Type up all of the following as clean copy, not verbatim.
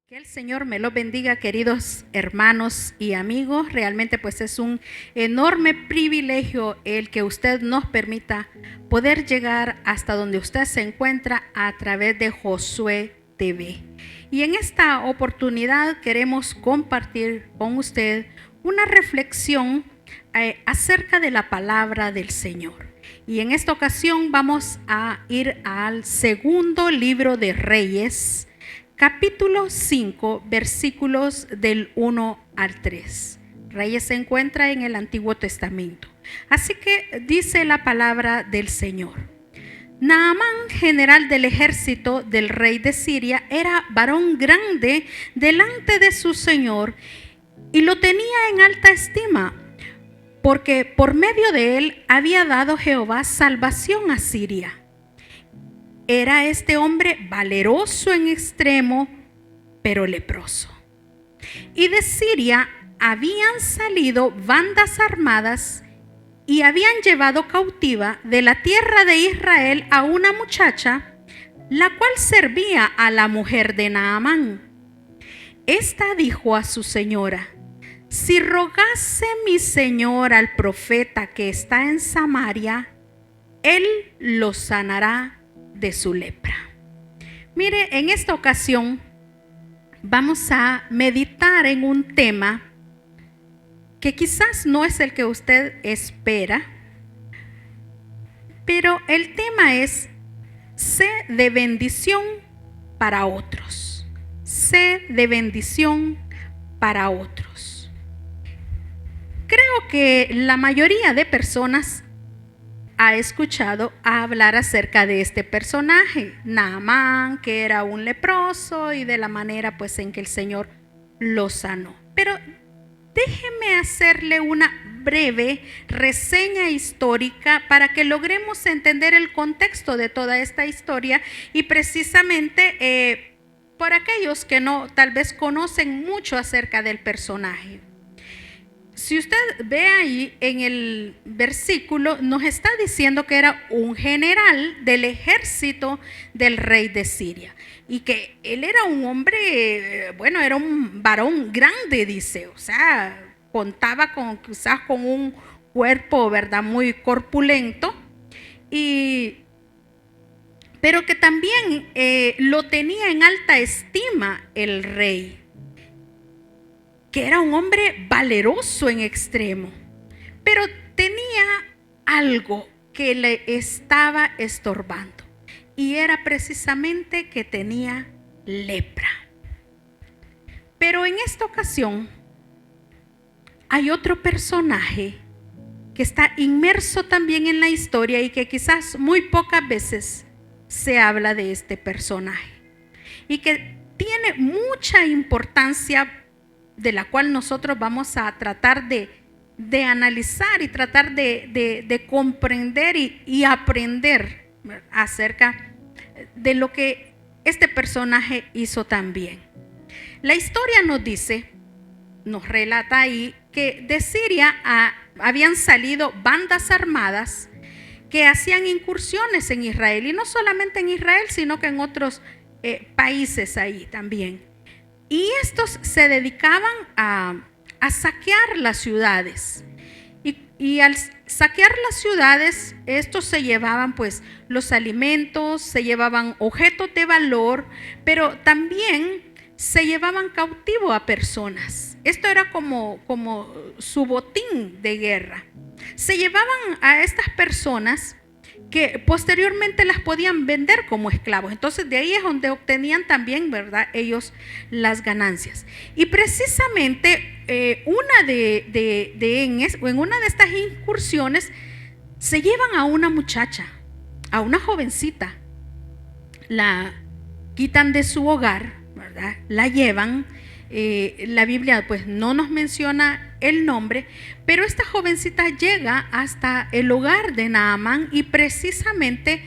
Que el Señor me lo bendiga, queridos hermanos y amigos. Realmente pues es un enorme privilegio el que usted nos permita poder llegar hasta donde usted se encuentra a través de Josué TV. Y en esta oportunidad queremos compartir con usted una reflexión acerca de la palabra del Señor. Y en esta ocasión vamos a ir al segundo libro de Reyes, capítulo 5, versículos del 1 al 3. Reyes se encuentra en el Antiguo Testamento. Así que dice la palabra del Señor. Naamán, general del ejército del rey de Siria, era varón grande delante de su señor y lo tenía en alta estima, porque por medio de él había dado Jehová salvación a Siria. Era este hombre valeroso en extremo, pero leproso. Y de Siria habían salido bandas armadas y habían llevado cautiva de la tierra de Israel a una muchacha, la cual servía a la mujer de Naamán. Esta dijo a su señora: si rogase mi señor al profeta que está en Samaria, él lo sanará de su lepra. Mire, en esta ocasión vamos a meditar en un tema que quizás no es el que usted espera, pero el tema es: sé de bendición para otros. Sé de bendición para otros. Creo que la mayoría de personas ha escuchado hablar acerca de este personaje, Naamán, que era un leproso, y de la manera pues en que el Señor lo sanó. Pero déjeme hacerle una breve reseña histórica para que logremos entender el contexto de toda esta historia, y precisamente por aquellos que no tal vez conocen mucho acerca del personaje. Si usted ve ahí en el versículo, nos está diciendo que era un general del ejército del rey de Siria, y que él era un hombre, bueno, era un varón grande, dice, o sea, contaba quizás con un cuerpo, ¿verdad?, muy corpulento, pero que también lo tenía en alta estima el rey, que era un hombre valeroso en extremo, pero tenía algo que le estaba estorbando, y era precisamente que tenía lepra. Pero en esta ocasión hay otro personaje que está inmerso también en la historia y que quizás muy pocas veces se habla de este personaje, y que tiene mucha importancia, de la cual nosotros vamos a tratar de analizar y tratar de comprender y aprender acerca de lo que este personaje hizo también. La historia nos dice, nos relata ahí, que de Siria habían salido bandas armadas que hacían incursiones en Israel, y no solamente en Israel, sino que en otros países ahí también. Y estos se dedicaban a saquear las ciudades. Y al saquear las ciudades, estos se llevaban pues los alimentos, se llevaban objetos de valor, pero también se llevaban cautivo a personas. Esto era como su botín de guerra. Se llevaban a estas personas que posteriormente las podían vender como esclavos. Entonces de ahí es donde obtenían también, ¿verdad?, ellos las ganancias. Y precisamente en una de estas incursiones se llevan a una muchacha, a una jovencita, la quitan de su hogar, ¿verdad?, la llevan. La Biblia pues no nos menciona el nombre, pero esta jovencita llega hasta el hogar de Naamán y precisamente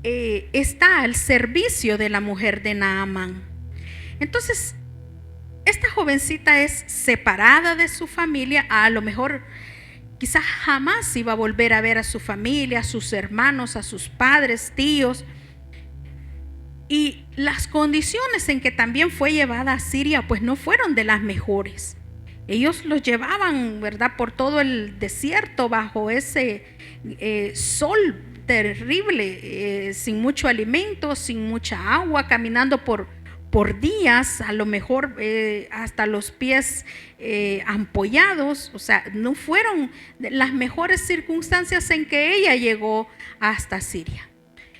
está al servicio de la mujer de Naamán. Entonces esta jovencita es separada de su familia, a lo mejor quizás jamás iba a volver a ver a su familia, a sus hermanos, a sus padres, tíos. Y las condiciones en que también fue llevada a Siria, pues no fueron de las mejores. Ellos los llevaban, ¿verdad?, por todo el desierto, bajo ese sol terrible, sin mucho alimento, sin mucha agua, caminando por días, a lo mejor hasta los pies ampollados. O sea, no fueron las mejores circunstancias en que ella llegó hasta Siria.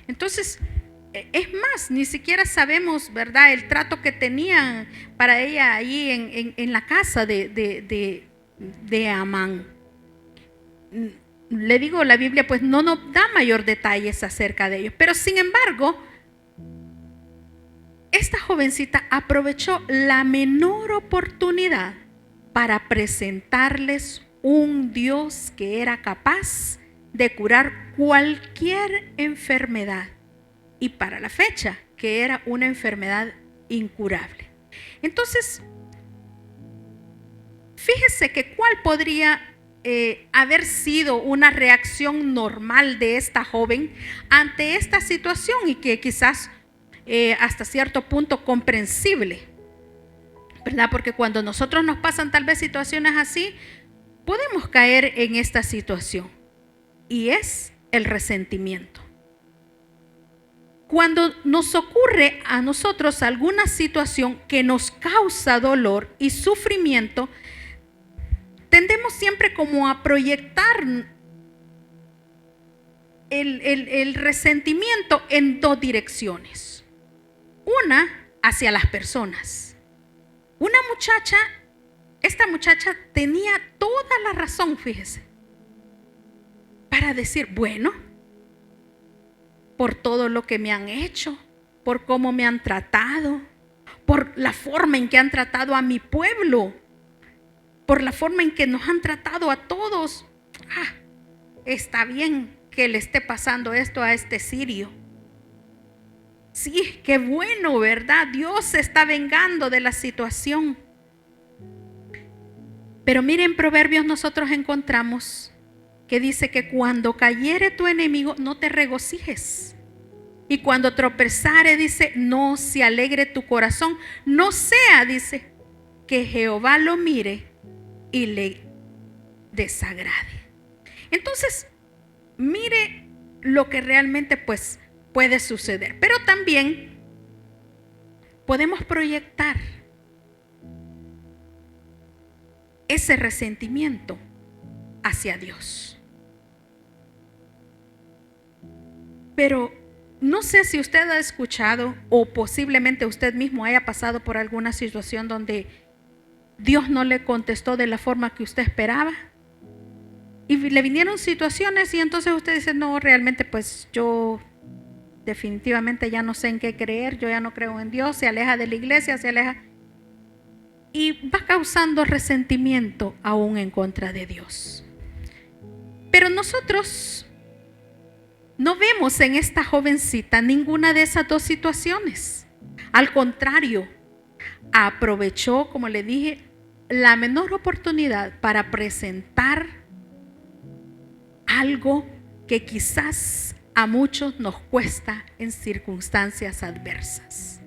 Entonces, es más, ni siquiera sabemos, ¿verdad?, el trato que tenían para ella allí en la casa de Amán. Le digo, la Biblia pues no nos da mayor detalles acerca de ellos, pero sin embargo, esta jovencita aprovechó la menor oportunidad para presentarles un Dios que era capaz de curar cualquier enfermedad, y para la fecha, que era una enfermedad incurable. Entonces, fíjese que cuál podría haber sido una reacción normal de esta joven ante esta situación, y que quizás hasta cierto punto comprensible, ¿verdad? Porque cuando nosotros nos pasan tal vez situaciones así, podemos caer en esta situación, y es el resentimiento. Cuando nos ocurre a nosotros alguna situación que nos causa dolor y sufrimiento, tendemos siempre como a proyectar el resentimiento en dos direcciones. Una, hacia las personas. Esta muchacha tenía toda la razón, fíjese, para decir, bueno, por todo lo que me han hecho, por cómo me han tratado, por la forma en que han tratado a mi pueblo, por la forma en que nos han tratado a todos. Está bien que le esté pasando esto a este sirio. Sí, qué bueno, ¿verdad? Dios se está vengando de la situación. Pero miren, en Proverbios nosotros encontramos que dice que cuando cayere tu enemigo, no te regocijes. Y cuando tropezare, dice, no se alegre tu corazón. No sea, dice, que Jehová lo mire y le desagrade. Entonces, mire lo que realmente pues puede suceder. Pero también podemos proyectar ese resentimiento hacia Dios. Pero no sé si usted ha escuchado, o posiblemente usted mismo haya pasado por alguna situación donde Dios no le contestó de la forma que usted esperaba, y le vinieron situaciones y entonces usted dice, no, realmente pues yo definitivamente ya no sé en qué creer, yo ya no creo en Dios, se aleja de la iglesia, se aleja, y va causando resentimiento aún en contra de Dios. Pero nosotros no vemos en esta jovencita ninguna de esas dos situaciones. Al contrario, aprovechó, como le dije, la menor oportunidad para presentar algo que quizás a muchos nos cuesta en circunstancias adversas.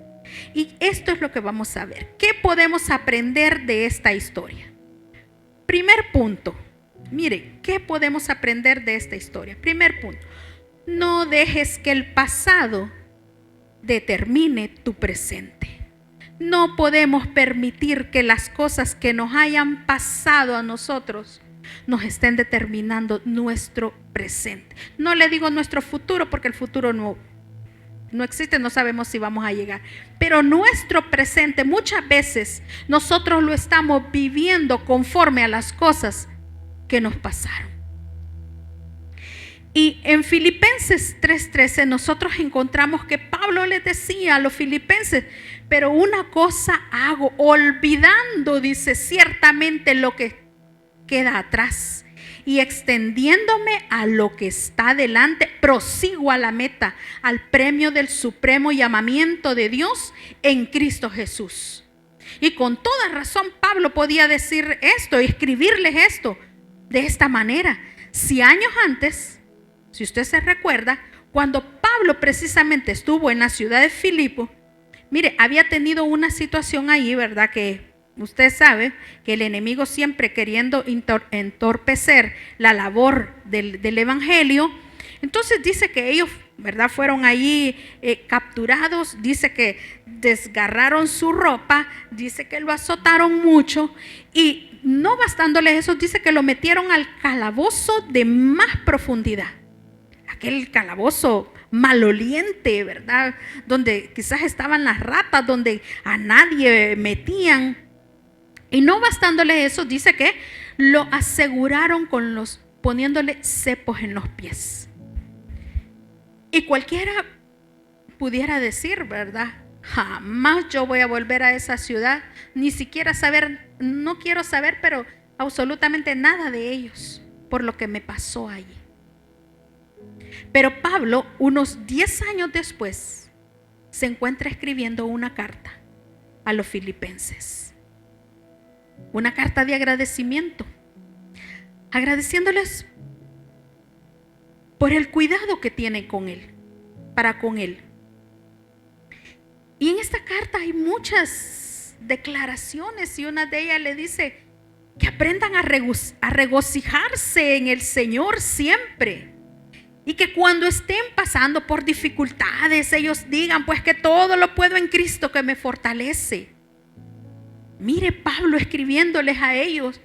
Y esto es lo que vamos a ver. ¿Qué podemos aprender de esta historia? Primer punto. Mire, ¿qué podemos aprender de esta historia? Primer punto. No dejes que el pasado determine tu presente. No podemos permitir que las cosas que nos hayan pasado a nosotros nos estén determinando nuestro presente. No le digo nuestro futuro, porque el futuro no existe, no sabemos si vamos a llegar. Pero nuestro presente, muchas veces nosotros lo estamos viviendo conforme a las cosas que nos pasaron. Y en Filipenses 3:13 nosotros encontramos que Pablo les decía a los filipenses, pero una cosa hago, olvidando, dice, ciertamente lo que queda atrás y extendiéndome a lo que está delante, prosigo a la meta, al premio del supremo llamamiento de Dios en Cristo Jesús. Y con toda razón Pablo podía decir esto y escribirles esto de esta manera. Si años antes, si usted se recuerda, Cuando Pablo precisamente estuvo en la ciudad de Filipo, mire, había tenido una situación ahí, ¿verdad? Que usted sabe que el enemigo siempre queriendo entorpecer la labor del evangelio. Entonces dice que ellos, ¿verdad?, fueron allí capturados. Dice que desgarraron su ropa, dice que lo azotaron mucho, y no bastándoles eso, dice que lo metieron al calabozo de más profundidad, aquel calabozo maloliente, ¿verdad?, donde quizás estaban las ratas, donde a nadie metían. Y no bastándole eso, dice que lo aseguraron poniéndole cepos en los pies. Y cualquiera pudiera decir, ¿verdad?, jamás yo voy a volver a esa ciudad, ni siquiera saber, no quiero saber, pero absolutamente nada de ellos, por lo que me pasó allí. Pero Pablo, unos 10 años después, se encuentra escribiendo una carta a los filipenses. Una carta de agradecimiento, agradeciéndoles por el cuidado que tienen con él, para con él. Y en esta carta hay muchas declaraciones, y una de ellas le dice que aprendan a regocijarse en el Señor siempre. Y que cuando estén pasando por dificultades, ellos digan, pues que todo lo puedo en Cristo que me fortalece. Mire, Pablo escribiéndoles a ellos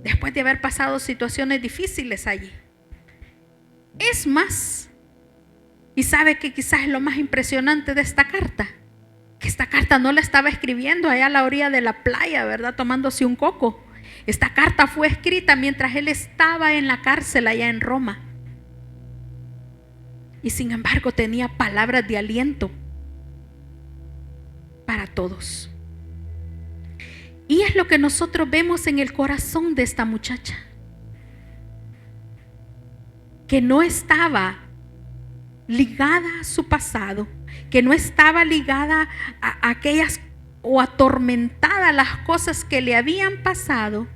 después de haber pasado situaciones difíciles allí. Es más, y sabe que quizás es lo más impresionante de esta carta, que esta carta no la estaba escribiendo allá a la orilla de la playa, ¿verdad?, tomándose un coco. Esta carta fue escrita mientras él estaba en la cárcel allá en Roma. Y sin embargo tenía palabras de aliento para todos. Y es lo que nosotros vemos en el corazón de esta muchacha, que no estaba ligada a su pasado, que no estaba ligada a aquellas o atormentada a las cosas que le habían pasado,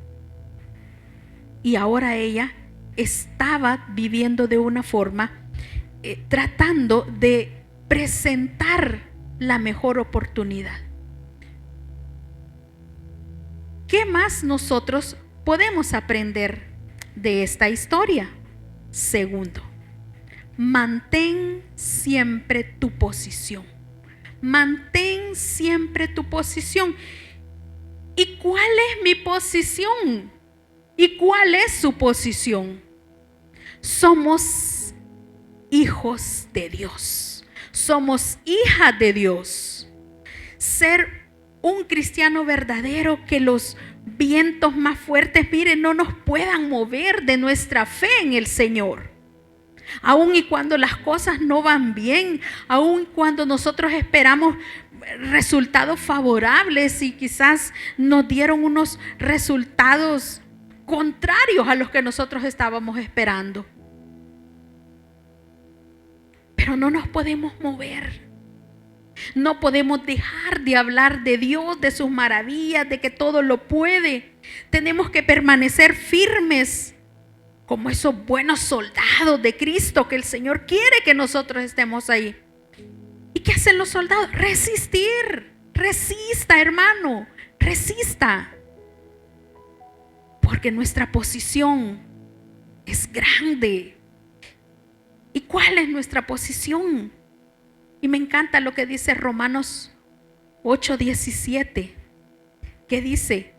y ahora ella estaba viviendo de una forma tratando de presentar la mejor oportunidad. ¿Qué más nosotros podemos aprender de esta historia? Segundo, mantén siempre tu posición. Mantén siempre tu posición. ¿Y cuál es mi posición? ¿Y cuál es su posición? Somos hijos de Dios. Somos hijas de Dios. Ser un cristiano verdadero, que los vientos más fuertes, miren, no nos puedan mover de nuestra fe en el Señor. Aun y cuando las cosas no van bien, aun cuando nosotros esperamos resultados favorables y quizás nos dieron unos resultados contrarios a los que nosotros estábamos esperando. Pero no nos podemos mover. No podemos dejar de hablar de Dios, de sus maravillas, de que todo lo puede. Tenemos que permanecer firmes como esos buenos soldados de Cristo, que el Señor quiere que nosotros estemos ahí. ¿Y qué hacen los soldados? Resistir. Resista, hermano, resista. Porque nuestra posición es grande. ¿Y cuál es nuestra posición? Y me encanta lo que dice Romanos 8:17, que dice: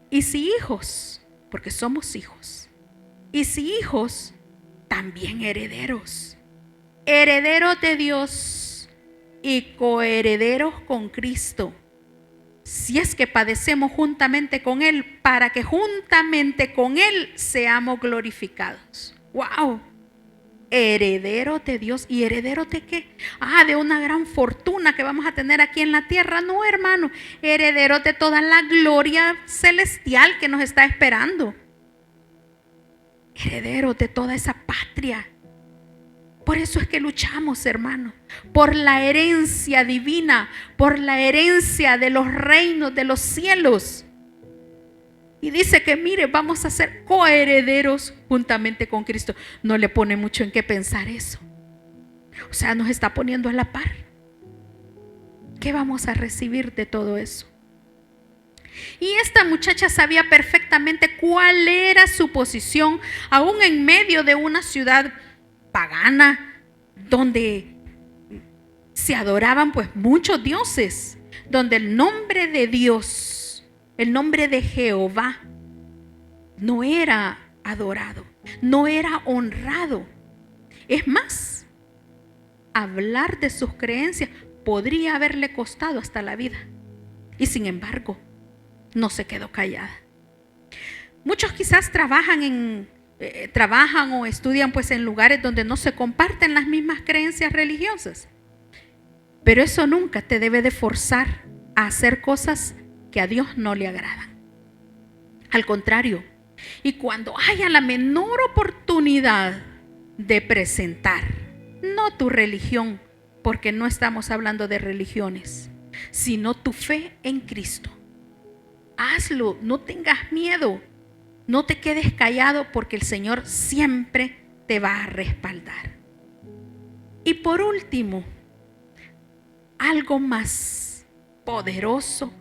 y si hijos, porque somos hijos, y si hijos, también herederos, herederos de Dios y coherederos con Cristo, si es que padecemos juntamente con Él, para que juntamente con Él seamos glorificados. ¡Wow! Herederos de Dios. ¿Y herederos de qué? De una gran fortuna que vamos a tener aquí en la tierra. No, hermano, herederos de toda la gloria celestial que nos está esperando. Herederos de toda esa patria. Por eso es que luchamos, hermano, por la herencia divina, por la herencia de los reinos de los cielos. Y dice que mire, vamos a ser coherederos juntamente con Cristo. No le pone mucho en qué pensar eso. O sea, nos está poniendo a la par. ¿Qué vamos a recibir de todo eso? Y esta muchacha sabía perfectamente cuál era su posición, aún en medio de una ciudad pagana, donde se adoraban pues muchos dioses, donde el nombre de Dios, el nombre de Jehová, no era adorado, no era honrado. Es más, hablar de sus creencias podría haberle costado hasta la vida. Y sin embargo, no se quedó callada. Muchos quizás trabajan o estudian pues en lugares donde no se comparten las mismas creencias religiosas. Pero eso nunca te debe de forzar a hacer cosas que a Dios no le agradan. Al contrario, y cuando haya la menor oportunidad de presentar, no tu religión, porque no estamos hablando de religiones, sino tu fe en Cristo, hazlo, no tengas miedo, no te quedes callado, porque el Señor siempre te va a respaldar. Y por último, algo más poderoso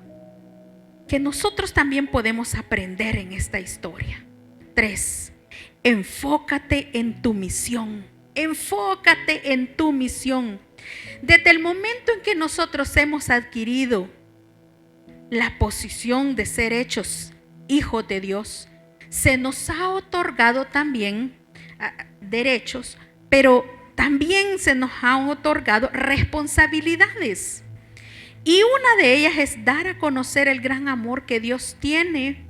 que nosotros también podemos aprender en esta historia. 3. Enfócate en tu misión. Enfócate en tu misión. Desde el momento en que nosotros hemos adquirido la posición de ser hechos hijos de Dios, se nos ha otorgado también derechos, pero también se nos han otorgado responsabilidades. Y una de ellas es dar a conocer el gran amor que Dios tiene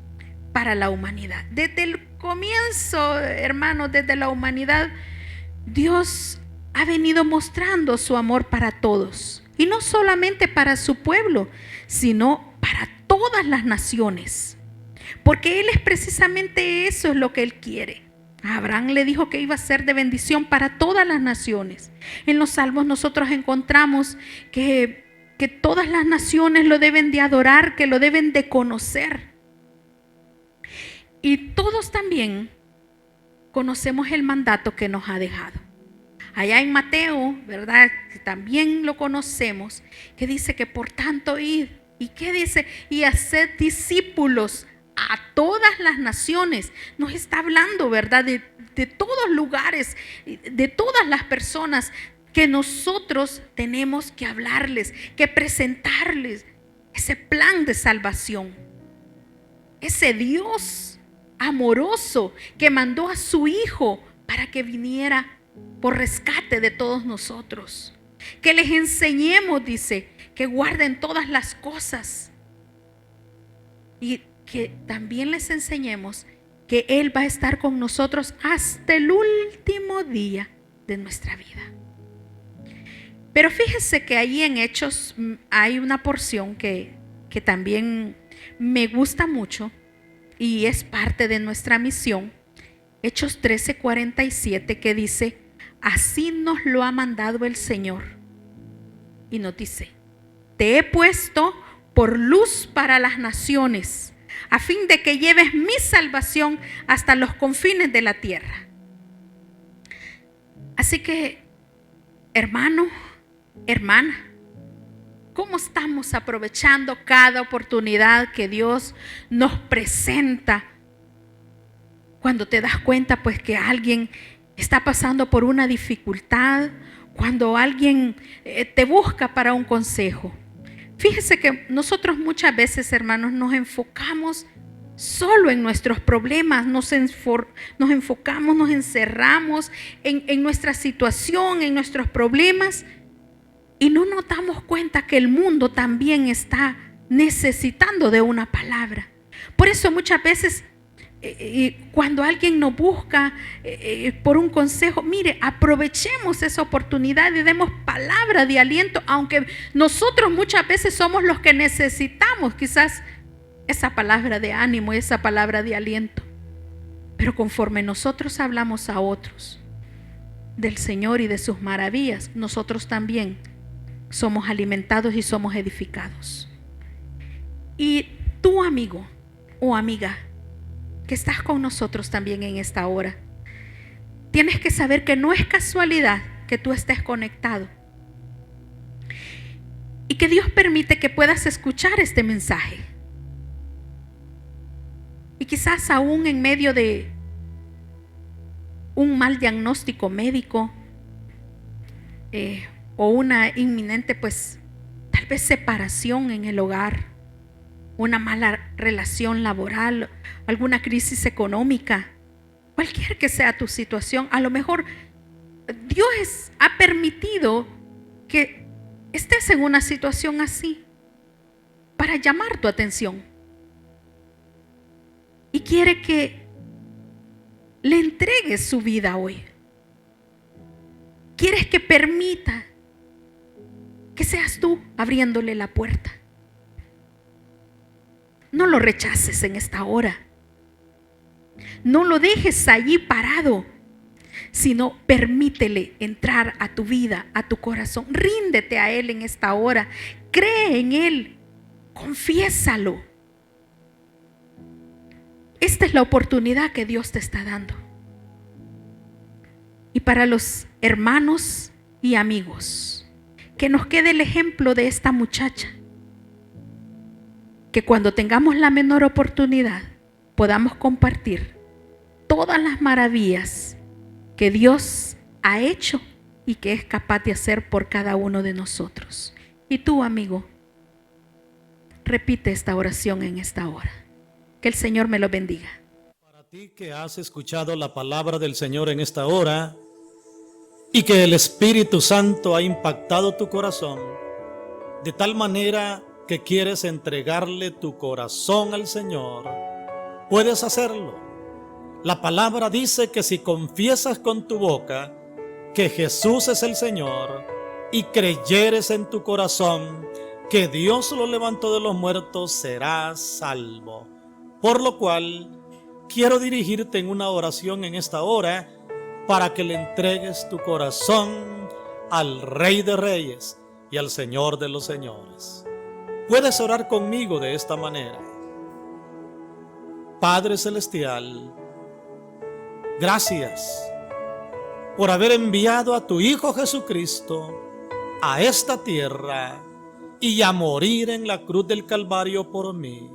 para la humanidad. Desde el comienzo, hermanos, desde la humanidad, Dios ha venido mostrando su amor para todos. Y no solamente para su pueblo, sino para todas las naciones. Porque Él es precisamente eso, es lo que Él quiere. A Abraham le dijo que iba a ser de bendición para todas las naciones. En los Salmos nosotros encontramos que todas las naciones lo deben de adorar, que lo deben de conocer. Y todos también conocemos el mandato que nos ha dejado. Allá en Mateo, ¿verdad? Que también lo conocemos, que dice que por tanto id. ¿Y qué dice? Y haced discípulos a todas las naciones. Nos está hablando, ¿verdad? De todos lugares, de todas las personas que nosotros tenemos que hablarles, que presentarles ese plan de salvación. Ese Dios amoroso que mandó a su Hijo para que viniera por rescate de todos nosotros. Que les enseñemos, dice, que guarden todas las cosas. Y que también les enseñemos que Él va a estar con nosotros hasta el último día de nuestra vida. Pero fíjese que ahí en Hechos hay una porción que también me gusta mucho y es parte de nuestra misión. Hechos 13:47, que dice: así nos lo ha mandado el Señor. Y nos dice: te he puesto por luz para las naciones, a fin de que lleves mi salvación hasta los confines de la tierra. Así que, hermano, hermana, ¿cómo estamos aprovechando cada oportunidad que Dios nos presenta? Cuando te das cuenta pues que alguien está pasando por una dificultad, cuando alguien te busca para un consejo. Fíjese que nosotros muchas veces, hermanos, nos enfocamos solo en nuestros problemas, nos enfocamos, nos encerramos en nuestra situación, en nuestros problemas, y no nos damos cuenta que el mundo también está necesitando de una palabra. Por eso muchas veces cuando alguien nos busca por un consejo, mire, aprovechemos esa oportunidad y demos palabra de aliento, aunque nosotros muchas veces somos los que necesitamos quizás esa palabra de ánimo y esa palabra de aliento. Pero conforme nosotros hablamos a otros del Señor y de sus maravillas, nosotros también somos alimentados y somos edificados. Y tú, amigo o amiga, que estás con nosotros también en esta hora, tienes que saber que no es casualidad que tú estés conectado y que Dios permite que puedas escuchar este mensaje. Y quizás aún en medio de un mal diagnóstico médico o una inminente, pues tal vez separación en el hogar, una mala relación laboral, alguna crisis económica, cualquier que sea tu situación, a lo mejor Dios ha permitido que estés en una situación así para llamar tu atención y quiere que le entregues su vida hoy. Quieres que permita que seas tú abriéndole la puerta. No lo rechaces en esta hora. No lo dejes allí parado, sino permítele entrar a tu vida, a tu corazón. Ríndete a Él en esta hora. Cree en Él. Confiésalo. Esta es la oportunidad que Dios te está dando. Y para los hermanos y amigos, que nos quede el ejemplo de esta muchacha. Que cuando tengamos la menor oportunidad podamos compartir todas las maravillas que Dios ha hecho y que es capaz de hacer por cada uno de nosotros. Y tú, amigo, repite esta oración en esta hora. Que el Señor me lo bendiga. Para ti que has escuchado la palabra del Señor en esta hora y que el Espíritu Santo ha impactado tu corazón de tal manera que quieres entregarle tu corazón al Señor, puedes hacerlo. La palabra dice que si confiesas con tu boca que Jesús es el Señor y creyeres en tu corazón que Dios lo levantó de los muertos, serás salvo. Por lo cual, quiero dirigirte en una oración en esta hora para que le entregues tu corazón al Rey de Reyes y al Señor de los Señores. Puedes orar conmigo de esta manera. Padre Celestial, gracias por haber enviado a tu Hijo Jesucristo a esta tierra y a morir en la cruz del Calvario por mí.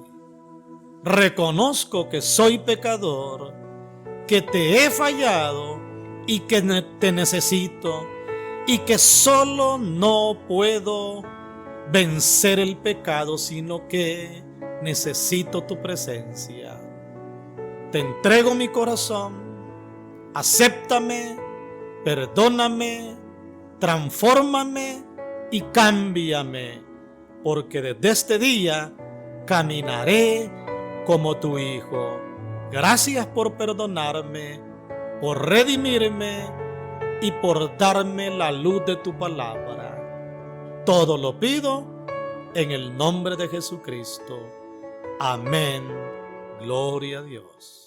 Reconozco que soy pecador, que te he fallado y que te necesito y que solo no puedo vencer el pecado, sino que necesito tu presencia. Te entrego mi corazón, acéptame, perdóname, transfórmame y cámbiame, porque desde este día caminaré como tu Hijo. Gracias por perdonarme, por redimirme y por darme la luz de tu palabra. Todo lo pido en el nombre de Jesucristo. Amén. Gloria a Dios.